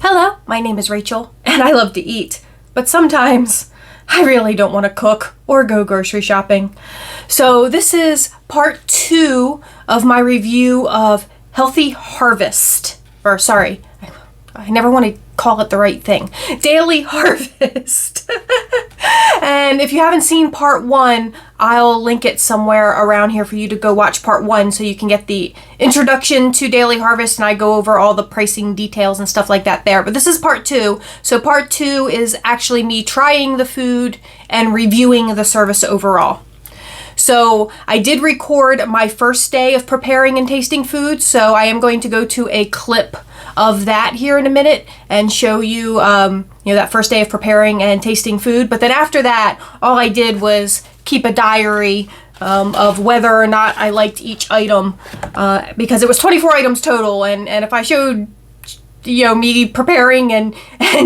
Hello, my name is Rachel, and I love to eat, but sometimes I really don't want to cook or go grocery shopping. So this is part 2 of my review of Healthy Harvest, I never want to call it the right thing. Daily Harvest. And if you haven't seen part 1, I'll link it somewhere around here for you to go watch part 1 so you can get the introduction to Daily Harvest, and I go over all the pricing details and stuff like that there. But this is part 2. So part 2 is actually me trying the food and reviewing the service overall. So I did record my first day of preparing and tasting food, so I am going to go to a clip of that here in a minute and show you, that first day of preparing and tasting food. But then after that, all I did was keep a diary of whether or not I liked each item, because it was 24 items total, and if I showed me preparing and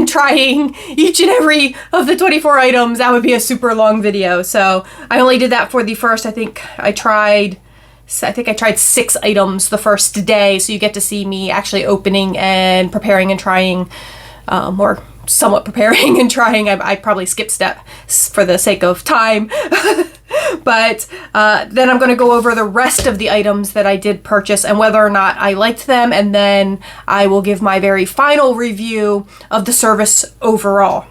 trying each and every of the 24 items, that would be a super long video. So I only did that for the first, I think I tried 6 items the first day, so you get to see me actually opening and preparing and trying, or somewhat preparing and trying. I probably skipped steps for the sake of time. But then I'm going to go over the rest of the items that I did purchase and whether or not I liked them, and then I will give my very final review of the service overall.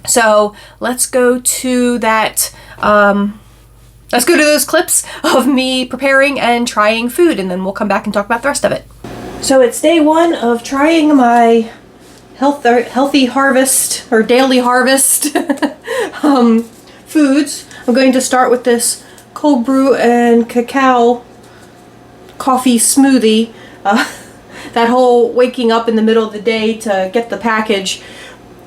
So let's go to that. Let's go to those clips of me preparing and trying food, and then we'll come back and talk about the rest of it. So it's day 1 of trying my Healthy Harvest or Daily Harvest foods. I'm going to start with this cold brew and cacao coffee smoothie. That whole waking up in the middle of the day to get the package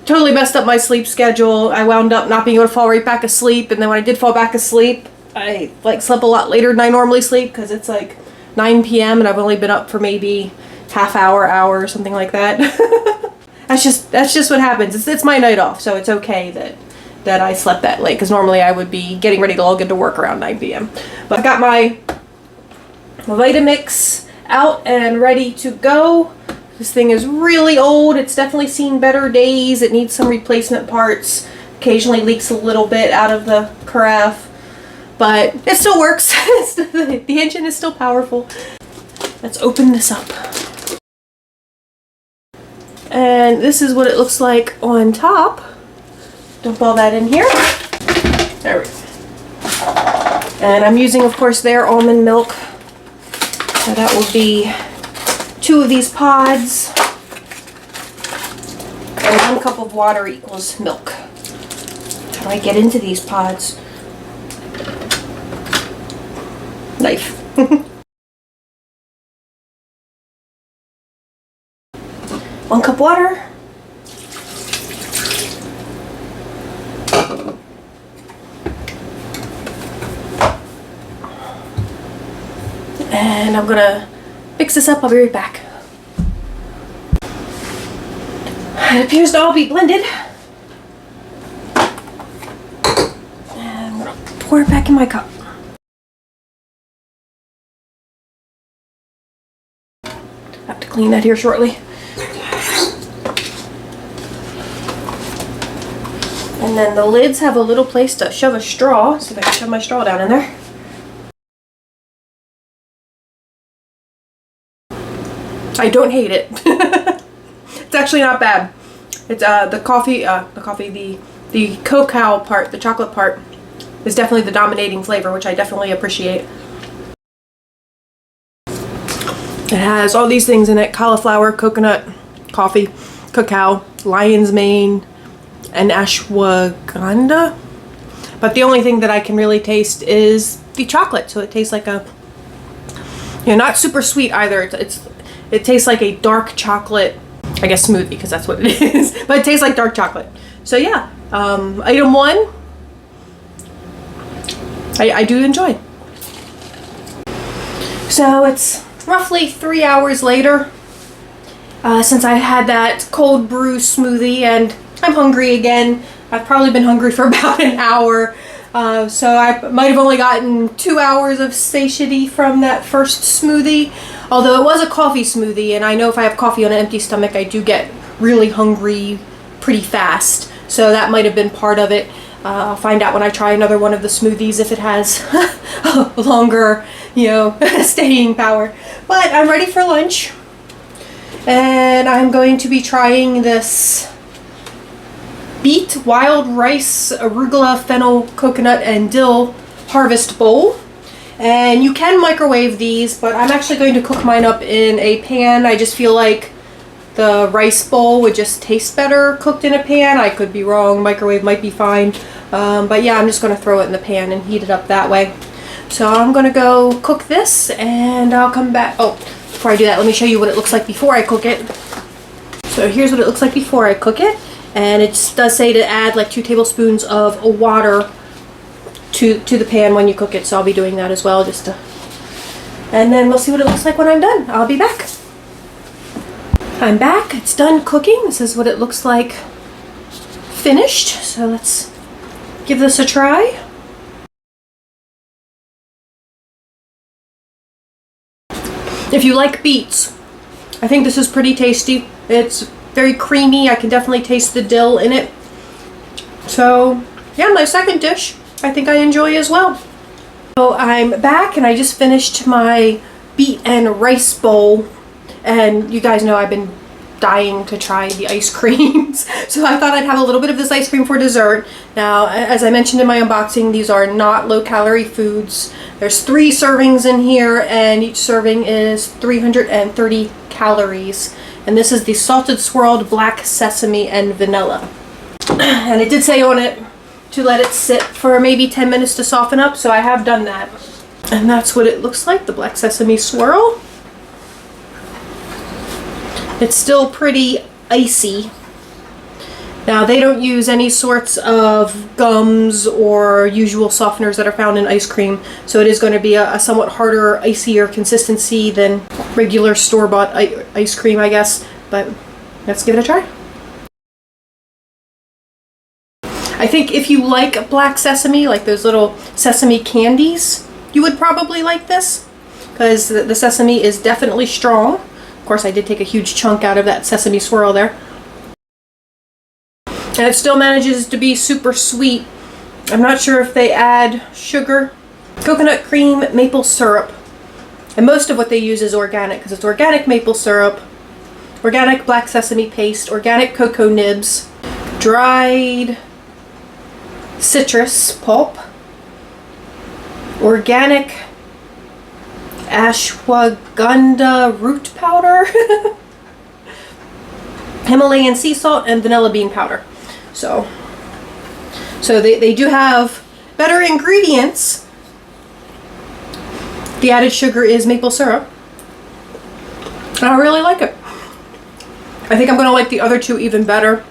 totally messed up my sleep schedule. I wound up not being able to fall right back asleep, and then when I did fall back asleep, I slept a lot later than I normally sleep because it's 9 p.m. and I've only been up for maybe half hour or something like that. That's just what happens. It's my night off, so it's okay that I slept that late, because normally I would be getting ready to log into work around 9 p.m. But I've got my Vitamix out and ready to go. This thing is really old. It's definitely seen better days. It needs some replacement parts. Occasionally leaks a little bit out of the carafe, but it still works. The engine is still powerful. Let's open this up. And this is what it looks like on top. Dump all that in here. There we go. And I'm using, of course, their almond milk. So that will be 2 of these pods. And 1 cup of water equals milk. How do I get into these pods? Knife. 1 cup water. And I'm gonna mix this up. I'll be right back. It appears to all be blended. And I'm gonna pour it back in my cup. I have to clean that here shortly. And then the lids have a little place to shove a straw. See if I can shove my straw down in there. I don't hate it. It's actually not bad. It's the cacao part, the chocolate part, is definitely the dominating flavor, which I definitely appreciate. It has all these things in it: cauliflower, coconut, coffee, cacao, lion's mane, and ashwagandha. But the only thing that I can really taste is the chocolate. So it tastes like a, not super sweet either. It tastes like a dark chocolate, I guess smoothie, because that's what it is. But it tastes like dark chocolate. So yeah, item 1, I do enjoy. So it's roughly 3 hours later since I had that cold brew smoothie, and I'm hungry again. I've probably been hungry for about an hour. So I might have only gotten 2 hours of satiety from that first smoothie, although it was a coffee smoothie, and I know if I have coffee on an empty stomach I do get really hungry pretty fast. So that might have been part of it. I'll find out when I try another one of the smoothies if it has longer, you know, staying power. But I'm ready for lunch. And I'm going to be trying this beet, wild rice, arugula, fennel, coconut, and dill harvest bowl. And you can microwave these, but I'm actually going to cook mine up in a pan. I just feel like the rice bowl would just taste better cooked in a pan. I could be wrong. Microwave might be fine. But yeah, I'm just going to throw it in the pan and heat it up that way. So I'm going to go cook this and I'll come back. Oh, before I do that, let me show you what it looks like before I cook it. So here's what it looks like before I cook it. And it does say to add like 2 tablespoons of water to the pan when you cook it. So I'll be doing that as well. And then we'll see what it looks like when I'm done. I'll be back. I'm back. It's done cooking. This is what it looks like finished. So let's give this a try. If you like beets, I think this is pretty tasty. It's very creamy. I can definitely taste the dill in it. So yeah, my second dish I think I enjoy as well. So I'm back and I just finished my beet and rice bowl. And you guys know I've been dying to try the ice creams. So I thought I'd have a little bit of this ice cream for dessert. Now, as I mentioned in my unboxing, these are not low-calorie foods. There's 3 servings in here, and each serving is 330 calories. And this is the salted swirled black sesame and vanilla. And it did say on it to let it sit for maybe 10 minutes to soften up, so I have done that. And that's what it looks like, the black sesame swirl. It's still pretty icy. Now, they don't use any sorts of gums or usual softeners that are found in ice cream, so it is going to be a somewhat harder, icier consistency than regular store-bought ice cream, I guess. But let's give it a try. I think if you like black sesame, like those little sesame candies, you would probably like this, because the sesame is definitely strong. Of course, I did take a huge chunk out of that sesame swirl there. And it still manages to be super sweet. I'm not sure if they add sugar, coconut cream, maple syrup. And most of what they use is organic, because it's organic maple syrup, organic black sesame paste, organic cocoa nibs, dried citrus pulp, organic ashwagandha root powder, Himalayan sea salt, and vanilla bean powder. So they do have better ingredients. The added sugar is maple syrup. And I really like it. I think I'm going to like the other 2 even better.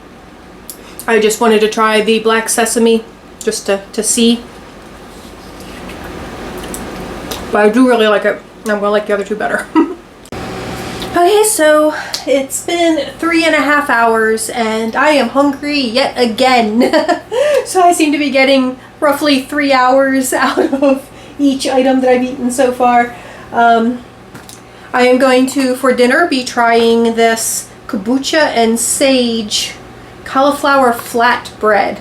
I just wanted to try the black sesame just to see. But I do really like it. I'm going to like the other 2 better. Okay, so it's been 3.5 hours and I am hungry yet again. So I seem to be getting roughly 3 hours out of each item that I've eaten so far. I am going to, for dinner, be trying this kombucha and sage cauliflower flatbread.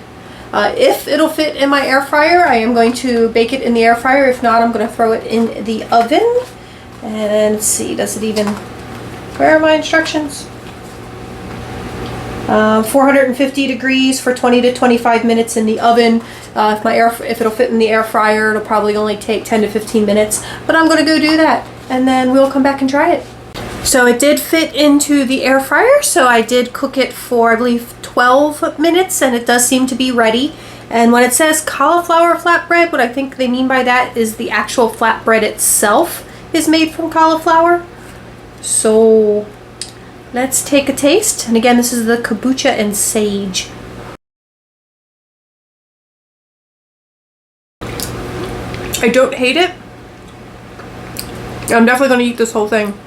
If it'll fit in my air fryer, I am going to bake it in the air fryer. If not, I'm going to throw it in the oven. And let's see, does it even... Where are my instructions? 450 degrees for 20 to 25 minutes in the oven. If it'll fit in the air fryer, it'll probably only take 10 to 15 minutes. But I'm going to go do that, and then we'll come back and try it. So it did fit into the air fryer, so I did cook it for, I believe, 12 minutes, and it does seem to be ready. And when it says cauliflower flatbread, what I think they mean by that is the actual flatbread itself is made from cauliflower. So let's take a taste. And again, this is the kombucha and sage. I don't hate it. I'm definitely going to eat this whole thing.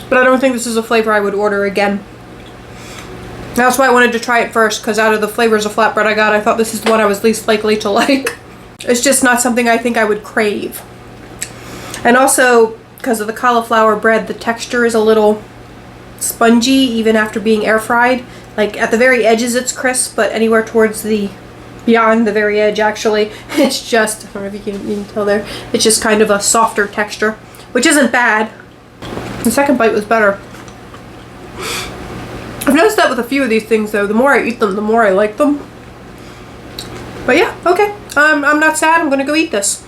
But I don't think this is a flavor I would order again. That's why I wanted to try it first, because out of the flavors of flatbread I got, I thought this is the one I was least likely to like. It's just not something I think I would crave. And also, because of the cauliflower bread, the texture is a little spongy even after being air fried. Like at the very edges it's crisp, but anywhere towards the beyond the very edge actually, it's just, I don't know if you can tell there, it's just kind of a softer texture, which isn't bad. The second bite was better. I've noticed that with a few of these things though, the more I eat them, the more I like them. But yeah, okay. I'm not sad, I'm gonna go eat this.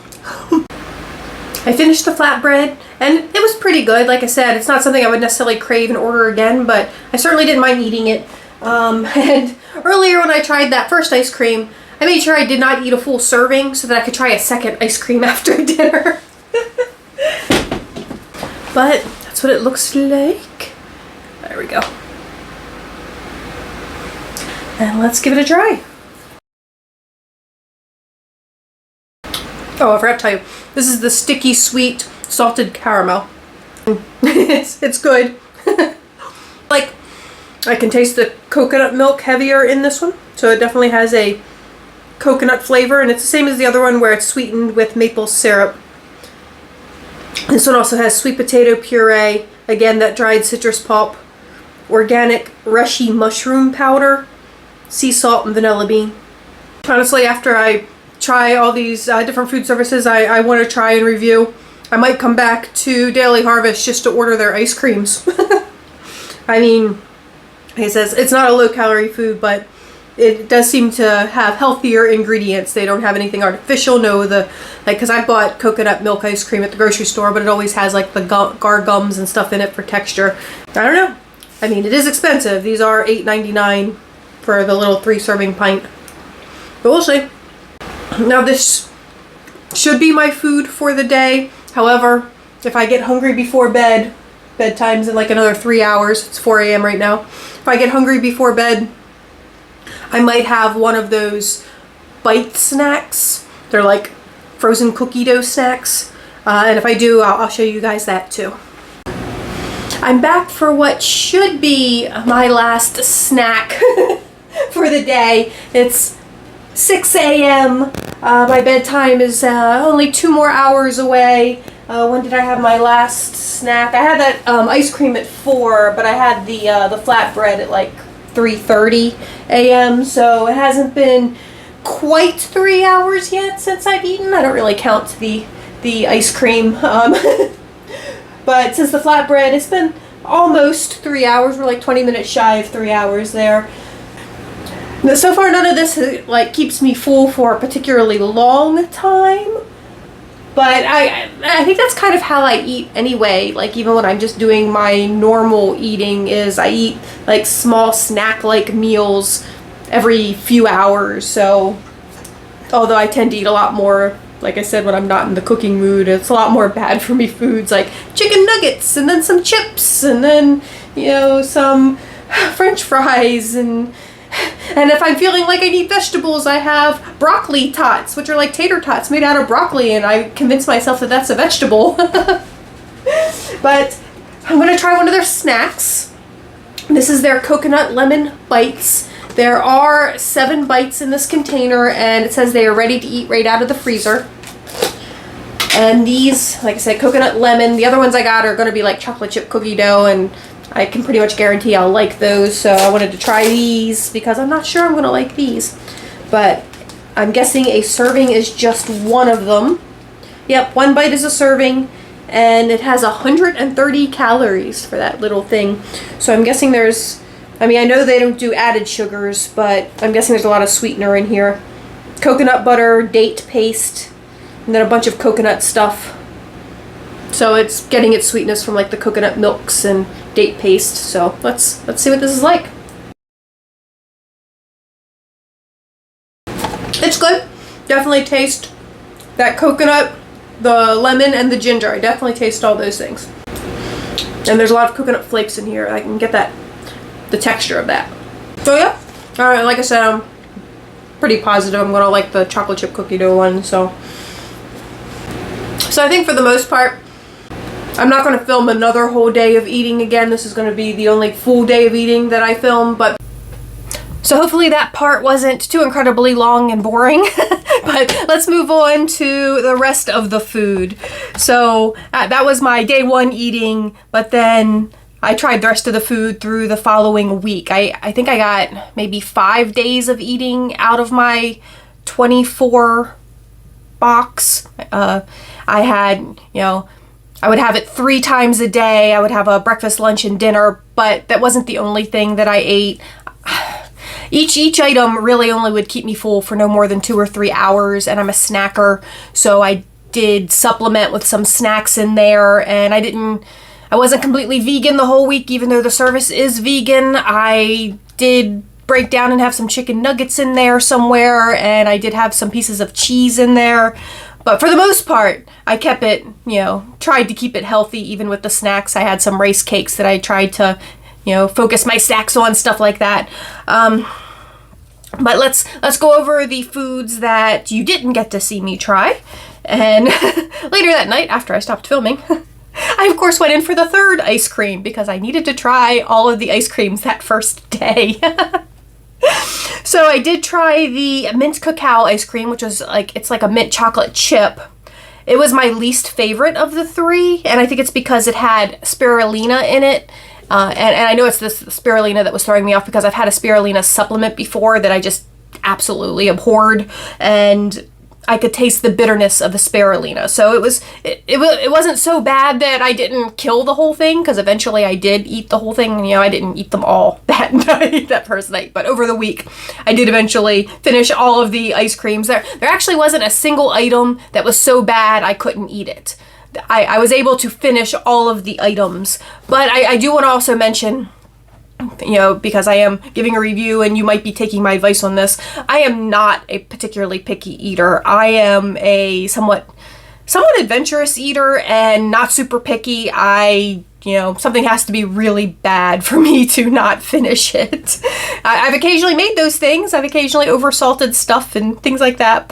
I finished the flatbread and it was pretty good. Like I said, it's not something I would necessarily crave and order again, but I certainly didn't mind eating it. And earlier when I tried that first ice cream, I made sure I did not eat a full serving so that I could try a second ice cream after dinner. But that's what it looks like. There we go. And let's give it a try. Oh, I forgot to tell you, this is the sticky sweet salted caramel. it's good. Like, I can taste the coconut milk heavier in this one, so it definitely has a coconut flavor, and it's the same as the other one where it's sweetened with maple syrup. This one also has sweet potato puree, again that dried citrus pulp, organic reishi mushroom powder, sea salt, and vanilla bean. Honestly, after I try all these different food services I want to try and review, I might come back to Daily Harvest just to order their ice creams. I mean, he says it's not a low-calorie food, but it does seem to have healthier ingredients. They don't have anything artificial. No, because I bought coconut milk ice cream at the grocery store, but it always has like the gar gums and stuff in it for texture. I don't know. I mean, it is expensive. These are $8.99 for the little 3-serving pint. But we'll see. Now this should be my food for the day. However, if I get hungry before bedtime's in like another 3 hours. It's 4 a.m. right now. If I get hungry before bed, I might have one of those bite snacks. They're like frozen cookie dough snacks. And if I do, I'll show you guys that too. I'm back for what should be my last snack for the day. It's 6 a.m. My bedtime is only 2 more hours away. When did I have my last snack? I had that ice cream at 4, but I had the flatbread at like 3:30 a.m. So it hasn't been quite 3 hours yet since I've eaten. I don't really count the ice cream. But since the flatbread, it's been almost 3 hours. We're like 20 minutes shy of 3 hours there. Now, so far, none of this like keeps me full for a particularly long time. But I think that's kind of how I eat anyway. Like even when I'm just doing my normal eating, is I eat like small snack-like meals every few hours. So although I tend to eat a lot more, like I said, when I'm not in the cooking mood, it's a lot more bad for me foods like chicken nuggets and then some chips and then, you know, some French fries and if I'm feeling like I need vegetables, I have broccoli tots, which are like tater tots made out of broccoli, and I convince myself that that's a vegetable. But I'm going to try one of their snacks. This is their coconut lemon bites. There are 7 bites in this container, and it says they are ready to eat right out of the freezer. And these, like I said, coconut lemon. The other ones I got are going to be like chocolate chip cookie dough, and I can pretty much guarantee I'll like those, so I wanted to try these because I'm not sure I'm going to like these. But I'm guessing a serving is just one of them. Yep, 1 bite is a serving, and it has 130 calories for that little thing. So I'm guessing there's, I mean, I know they don't do added sugars, but I'm guessing there's a lot of sweetener in here. Coconut butter, date paste, and then a bunch of coconut stuff. So it's getting its sweetness from like the coconut milks and date paste. So let's see what this is like. It's good. Definitely taste that coconut, the lemon, and the ginger. I definitely taste all those things. And there's a lot of coconut flakes in here. I can get the texture of that. So yeah, like I said, I'm pretty positive I'm gonna like the chocolate chip cookie dough one. So I think for the most part, I'm not going to film another whole day of eating again. This is going to be the only full day of eating that I film, but so hopefully that part wasn't too incredibly long and boring. But let's move on to the rest of the food. So that was my day 1 eating, but then I tried the rest of the food through the following week. I think I got maybe 5 days of eating out of my 24 box. I had, I would have it 3 times a day. I would have a breakfast, lunch, and dinner, but that wasn't the only thing that I ate. Each item really only would keep me full for no more than 2 or 3 hours, and I'm a snacker, so I did supplement with some snacks in there, and I wasn't completely vegan the whole week, even though the service is vegan. I did break down and have some chicken nuggets in there somewhere, and I did have some pieces of cheese in there. But for the most part, I kept it, tried to keep it healthy, even with the snacks. I had some rice cakes that I tried to, focus my snacks on, stuff like that. But let's go over the foods that you didn't get to see me try. And later that night, after I stopped filming, I of course went in for the 3rd ice cream because I needed to try all of the ice creams that first day. So I did try the mint cacao ice cream, which was it's like a mint chocolate chip. It was my least favorite of the 3, and I think it's because it had spirulina in it. And I know it's this spirulina that was throwing me off because I've had a spirulina supplement before that I just absolutely abhorred, and I could taste the bitterness of the spirulina. So it wasn't so bad that I didn't kill the whole thing, because eventually I did eat the whole thing. I didn't eat them all that night, that first night, but over the week I did eventually finish all of the ice creams. There actually wasn't a single item that was so bad I couldn't eat it. I was able to finish all of the items, but I do want to also mention, because I am giving a review and you might be taking my advice on this, I am not a particularly picky eater. I am a somewhat adventurous eater and not super picky. Something has to be really bad for me to not finish it. I've occasionally made those things. I've occasionally oversalted stuff and things like that,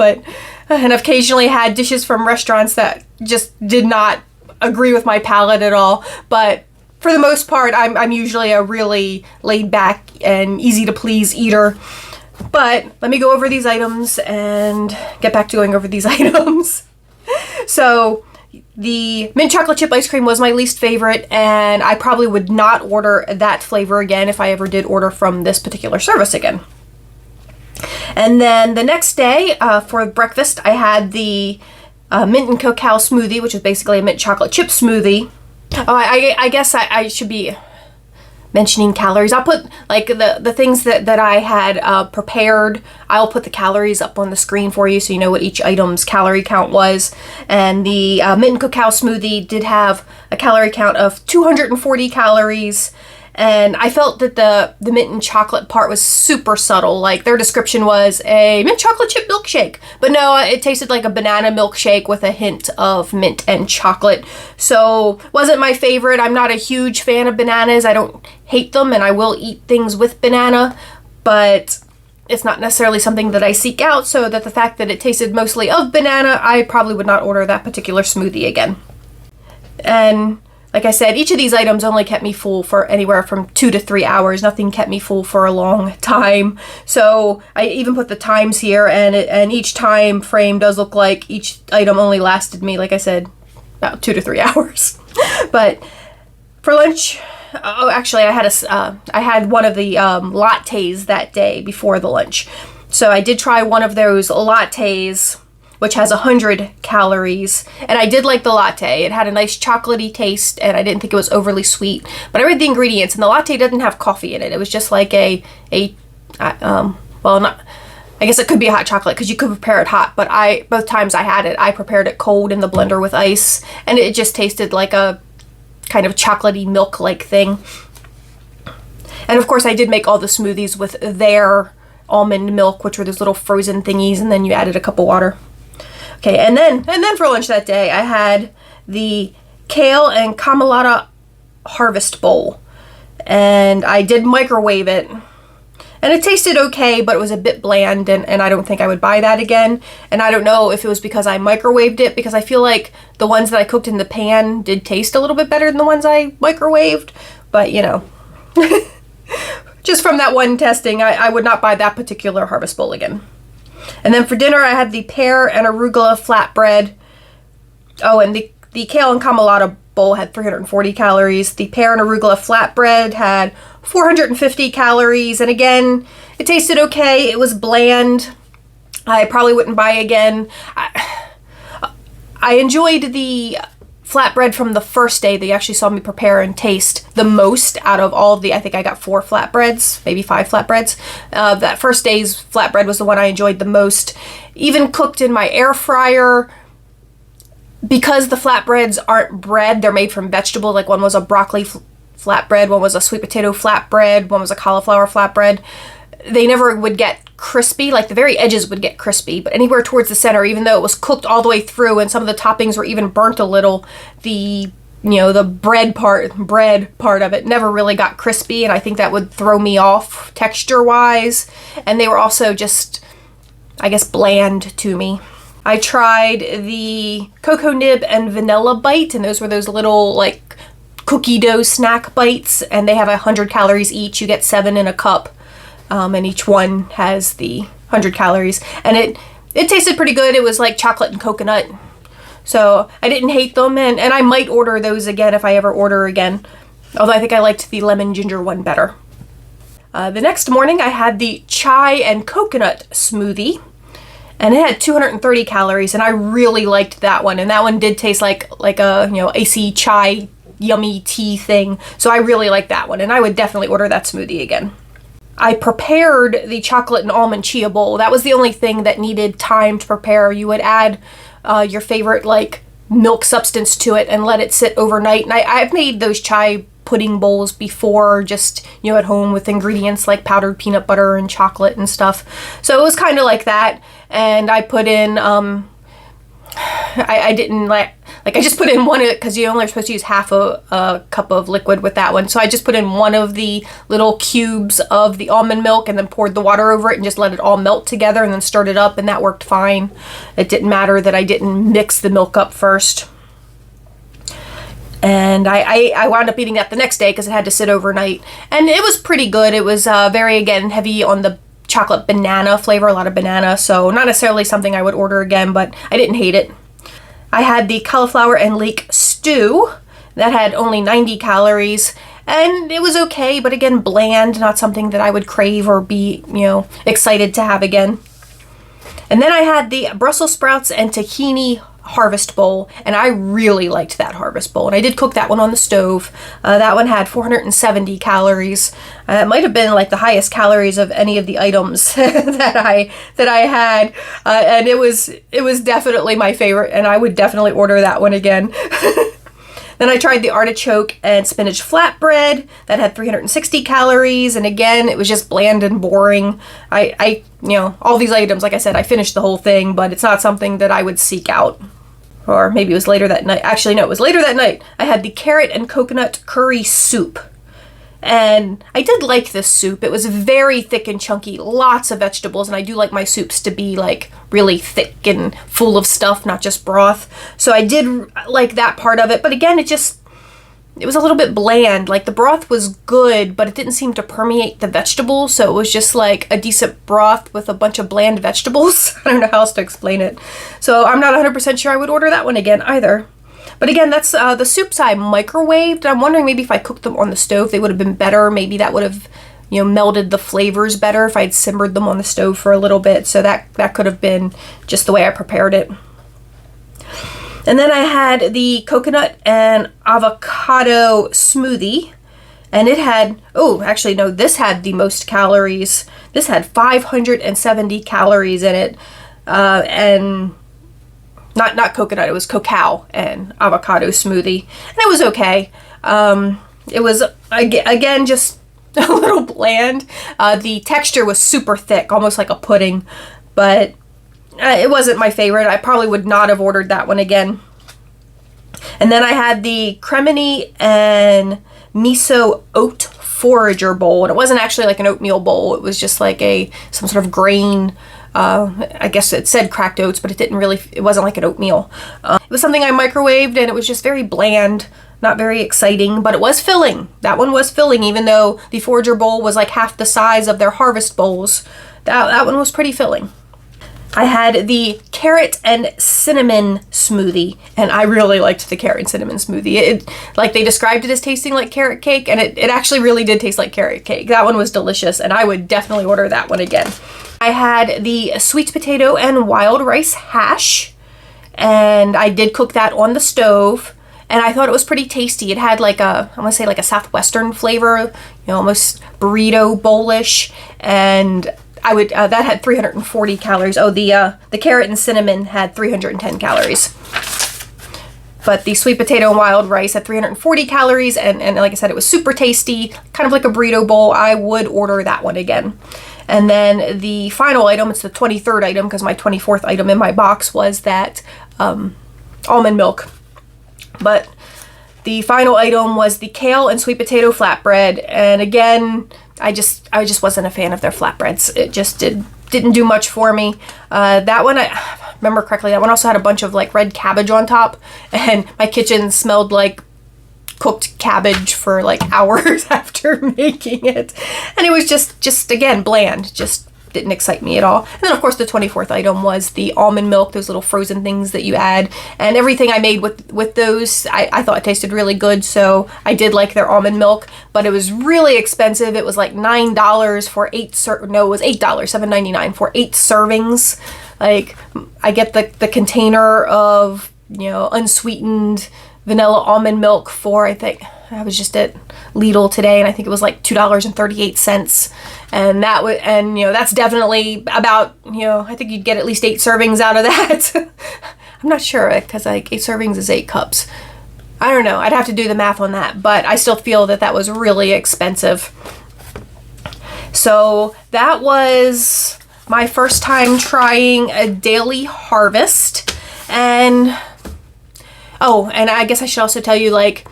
and I've occasionally had dishes from restaurants that just did not agree with my palate at all. But for the most part, I'm usually a really laid back and easy to please eater. But let me go over these items and get back to going over these items. So the mint chocolate chip ice cream was my least favorite, and I probably would not order that flavor again if I ever did order from this particular service again. And then the next day for breakfast, I had the mint and cacao smoothie, which is basically a mint chocolate chip smoothie. Oh, I guess I should be mentioning calories. I'll put the things that I had prepared. I'll put the calories up on the screen for you so you know what each item's calorie count was. And the mint and cacao smoothie did have a calorie count of 240 calories. And I felt that the mint and chocolate part was super subtle. Like, their description was a mint chocolate chip milkshake. But no, it tasted like a banana milkshake with a hint of mint and chocolate. So, wasn't my favorite. I'm not a huge fan of bananas. I don't hate them, and I will eat things with banana. But it's not necessarily something that I seek out. So that the fact that it tasted mostly of banana, I probably would not order that particular smoothie again. And like I said, each of these items only kept me full for anywhere from 2 to 3 hours. Nothing kept me full for a long time. So I even put the times here, and each time frame does look like each item only lasted me, like I said, about 2 to 3 hours. But for lunch, actually I had one of the lattes that day before the lunch. So I did try one of those lattes, which has 100 calories. And I did like the latte. It had a nice chocolatey taste, and I didn't think it was overly sweet. But I read the ingredients, and the latte doesn't have coffee in it. It was just like I guess it could be a hot chocolate because you could prepare it hot. But both times I had it, I prepared it cold in the blender with ice, and it just tasted like a kind of chocolatey milk-like thing. And of course, I did make all the smoothies with their almond milk, which were those little frozen thingies, and then you added a cup of water. Okay, and then for lunch that day, I had the kale and camelata harvest bowl, and I did microwave it, and it tasted okay, but it was a bit bland, and I don't think I would buy that again. And I don't know if it was because I microwaved it, because I feel like the ones that I cooked in the pan did taste a little bit better than the ones I microwaved, but just from that one testing, I would not buy that particular harvest bowl again. And then for dinner, I had the pear and arugula flatbread. Oh, and the kale and camelata bowl had 340 calories. The pear and arugula flatbread had 450 calories. And again, it tasted okay. It was bland. I probably wouldn't buy again. I enjoyed the flatbread from the first day that you actually saw me prepare and taste the most out of all of the, I think I got 4 flatbreads, maybe 5 flatbreads. That first day's flatbread was the one I enjoyed the most. Even cooked in my air fryer, because the flatbreads aren't bread, they're made from vegetable. Like one was a broccoli flatbread, one was a sweet potato flatbread, one was a cauliflower flatbread. They never would get crispy, like the very edges would get crispy, but anywhere towards the center, even though it was cooked all the way through and some of the toppings were even burnt a little, the bread part of it never really got crispy, and I think that would throw me off texture wise. And they were also just, I guess, bland to me. I tried the cocoa nib and vanilla bite, and those were those little like cookie dough snack bites, and they have 100 calories each. You get 7 in a cup, and each one has the 100 calories, and it tasted pretty good. It was like chocolate and coconut, so I didn't hate them, and I might order those again if I ever order again, although I think I liked the lemon ginger one better. The next morning I had the chai and coconut smoothie, and it had 230 calories, and I really liked that one. And that one did taste like a icy chai yummy tea thing. So I really liked that one, and I would definitely order that smoothie again. I prepared the chocolate and almond chia bowl. That was the only thing that needed time to prepare. You would add your favorite like milk substance to it and let it sit overnight. And I've made those chai pudding bowls before, just at home with ingredients like powdered peanut butter and chocolate and stuff. So it was kind of like that. And I put in I didn't I just put in one, because you only are supposed to use half a cup of liquid with that one. So I just put in one of the little cubes of the almond milk and then poured the water over it and just let it all melt together and then stirred it up, and that worked fine. It didn't matter that I didn't mix the milk up first. And I wound up eating that the next day because it had to sit overnight. And it was pretty good. It was very, again, heavy on the chocolate banana flavor, a lot of banana. So not necessarily something I would order again, but I didn't hate it. I had the cauliflower and leek stew. That had only 90 calories. And it was okay, but again, bland, not something that I would crave or be, excited to have again. And then I had the Brussels sprouts and tahini harvest bowl, and I really liked that harvest bowl, and I did cook that one on the stove. That one had 470 calories. It might have been like the highest calories of any of the items that I had, and it was definitely my favorite, and I would definitely order that one again. Then I tried the artichoke and spinach flatbread. That had 360 calories, and again, it was just bland and boring. I all these items, like I said, I finished the whole thing, but it's not something that I would seek out. Or maybe it was later that night. Actually, no, it was later that night. I had the carrot and coconut curry soup. And I did like this soup. It was very thick and chunky, lots of vegetables, and I do like my soups to be like really thick and full of stuff, not just broth. So I did like that part of it, but again, it was a little bit bland. Like the broth was good, but it didn't seem to permeate the vegetables, so it was just like a decent broth with a bunch of bland vegetables. I don't know how else to explain it. So I'm not 100% sure I would order that one again either. But again, that's the soups I microwaved. I'm wondering maybe if I cooked them on the stove, they would have been better. Maybe that would have, melded the flavors better if I'd simmered them on the stove for a little bit. So that could have been just the way I prepared it. And then I had the coconut and avocado smoothie. And it had, this had the most calories. This had 570 calories in it. And not coconut, it was cacao and avocado smoothie. And it was okay. It was, again, just a little bland. The texture was super thick, almost like a pudding. But it wasn't my favorite. I probably would not have ordered that one again. And then I had the cremini and miso oat forager bowl. And it wasn't actually like an oatmeal bowl. It was just like some sort of grain. I guess it said cracked oats, but it wasn't like an oatmeal. It was something I microwaved, and it was just very bland, not very exciting, but it was filling. That one was filling, even though the forager bowl was like half the size of their harvest bowls. That one was pretty filling. I had the carrot and cinnamon smoothie, and I really liked the carrot and cinnamon smoothie. Like they described it as tasting like carrot cake, and it actually really did taste like carrot cake. That one was delicious, and I would definitely order that one again. I had the sweet potato and wild rice hash, and I did cook that on the stove, and I thought it was pretty tasty. It had like I want to say like a Southwestern flavor, almost burrito bowlish, and that had 340 calories. Oh, the carrot and cinnamon had 310 calories. But the sweet potato and wild rice had 340 calories, and like I said, it was super tasty, kind of like a burrito bowl. I would order that one again. And then the final item, it's the 23rd item, because my 24th item in my box was that almond milk. But the final item was the kale and sweet potato flatbread, and again, I just wasn't a fan of their flatbreads. It just didn't do much for me. That one, I remember correctly, that one also had a bunch of like red cabbage on top, and my kitchen smelled like cooked cabbage for like hours after making it, and it was just again bland. Just didn't excite me at all. And then of course the 24th item was the almond milk, those little frozen things that you add, and everything I made with those I thought it tasted really good, so I did like their almond milk, but it was really expensive. It was like $9 for it was $8, $7.99 for 8 servings. Like I get the container of unsweetened vanilla almond milk for, I think I was just at Lidl today, and I think it was like $2.38, and that's definitely about, I think you'd get at least 8 servings out of that. I'm not sure, because like 8 servings is 8 cups. I don't know, I'd have to do the math on that, but I still feel that was really expensive. So that was my first time trying a Daily Harvest, and I guess I should also tell you, like,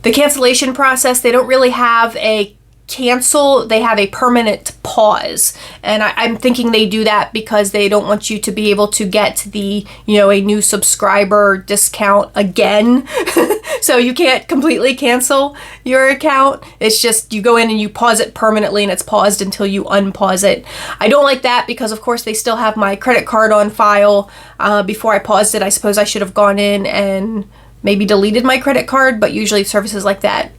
the cancellation process, they don't really have a cancel, they have a permanent pause. And I'm thinking they do that because they don't want you to be able to get the, a new subscriber discount again. So you can't completely cancel your account. It's just you go in and you pause it permanently, and it's paused until you unpause it. I don't like that because, of course, they still have my credit card on file. Before I paused it, I suppose I should have gone in and maybe deleted my credit card, but usually services like that,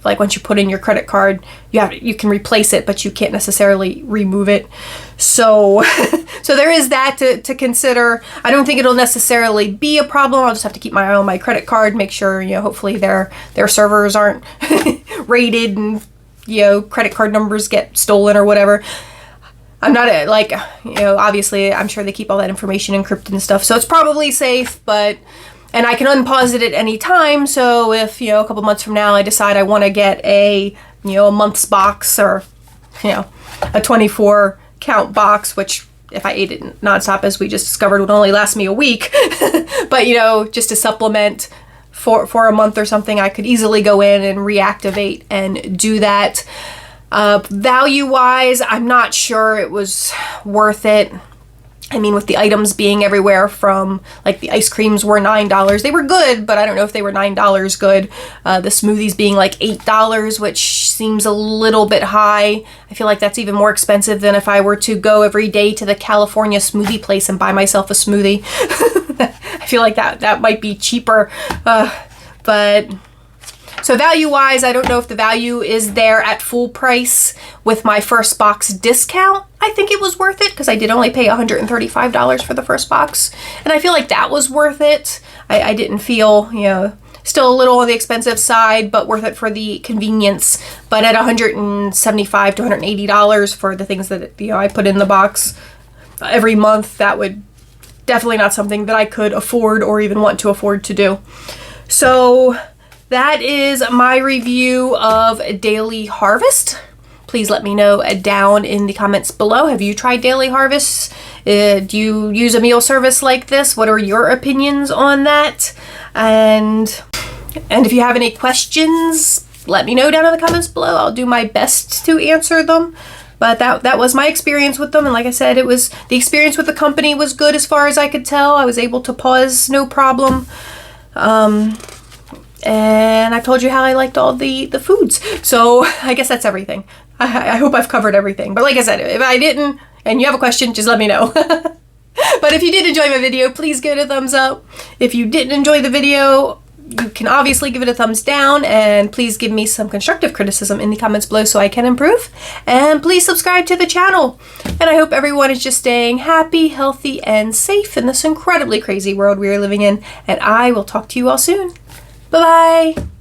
like once you put in your credit card, you can replace it, but you can't necessarily remove it. So there is that to consider. I don't think it'll necessarily be a problem. I'll just have to keep my eye on my credit card, make sure, hopefully their servers aren't raided and, credit card numbers get stolen or whatever. I'm not obviously I'm sure they keep all that information encrypted and stuff, so it's probably safe, and I can unpause it at any time. So if, a couple months from now I decide I want to get a month's box, or, a 24 count box, which if I ate it nonstop, as we just discovered, would only last me a week. But, just to supplement for a month or something, I could easily go in and reactivate and do that. Value-wise, I'm not sure it was worth it. I mean, with the items being everywhere from, like, the ice creams were $9. They were good, but I don't know if they were $9 good. The smoothies being like $8, which seems a little bit high. I feel like that's even more expensive than if I were to go every day to the California smoothie place and buy myself a smoothie. I feel like that might be cheaper. But so value-wise, I don't know if the value is there at full price. With my first box discount, I think it was worth it, because I did only pay $135 for the first box. And I feel like that was worth it. I didn't feel, still a little on the expensive side, but worth it for the convenience. But at $175 to $180 for the things that, I put in the box every month, that would definitely not something that I could afford or even want to afford to do. So that is my review of Daily Harvest. Please let me know down in the comments below. Have you tried Daily Harvest? Do you use a meal service like this? What are your opinions on that? And if you have any questions, let me know down in the comments below. I'll do my best to answer them. But that was my experience with them. And like I said, the experience with the company was good as far as I could tell. I was able to pause no problem. And I've told you how I liked all the foods. So I guess that's everything. I hope I've covered everything. But like I said, if I didn't, and you have a question, just let me know. But if you did enjoy my video, please give it a thumbs up. If you didn't enjoy the video, you can obviously give it a thumbs down, and please give me some constructive criticism in the comments below so I can improve. And please subscribe to the channel. And I hope everyone is just staying happy, healthy, and safe in this incredibly crazy world we are living in. And I will talk to you all soon. Bye-bye.